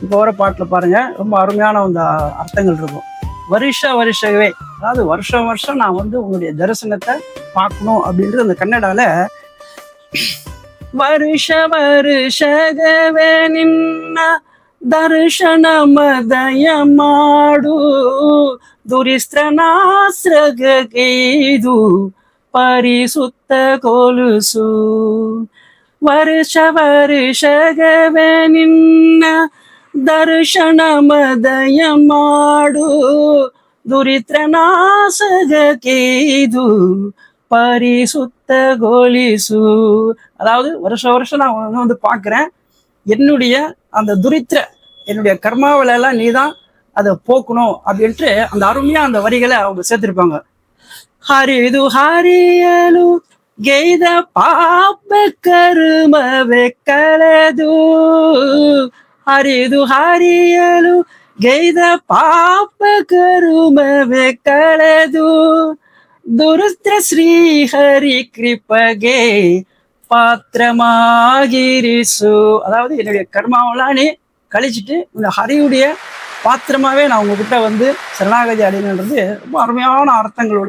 இப்போ வர பாட்டில் பாருங்க, ரொம்ப அருமையான அந்த அர்த்தங்கள் இருக்கும். வருஷவே, அதாவது வருஷம் வருஷம் நான் வந்து உங்களுடைய தரிசனத்தை பார்க்கணும் அப்படின்றது அந்த கன்னடால வருஷவே நிನ್ನ ದರ್ಶನ ಮದಯ ಮಾಡು ದುರಿಸ್ತ್ರನಾಸ್ರಗೈದು ಪರಿಸುತ್ತ ಕೊಲುಸು ವರ್ಷವೇ ನಿನ್ನ ದರ್ಶನ ಮದಯ ಮಾಡು ದುರಿತ್ರನಾಸகೈದು பரிசுத்த கோலிசு. அதாவது வருஷம் நான் வந்து பார்க்குறேன், என்னுடைய அந்த துரித்திர என்னுடைய கர்மாவில எல்லாம் நீ தான் அதை போக்கணும் அப்படின்ட்டு அந்த அருமையா அந்த வரிகளை அவங்க சேர்த்திருப்பாங்க. ஹரிது ஹரியலு ಗೈದ ಪಾಪ ಕರ್ಮವೆ ಕಳೆದು ಹರಿದು ಹರಿಯಲು ಗೈದ ಪಾಪ ಕರ್ಮವೆ ಕಳೆದು ದುರುಸ್ತ್ರ ஸ்ரீஹரி கிருபகே பாத்திரமாகிரிசு. அதாவது என்னுடைய கர்மாவெல்லாம் நீ கழிச்சிட்டு இந்த ஹரியுடைய பாத்திரமாவே நான் உங்ககிட்ட வந்து சரணாகதி அடையணுன்றது ரொம்ப அருமையான அர்த்தங்களோட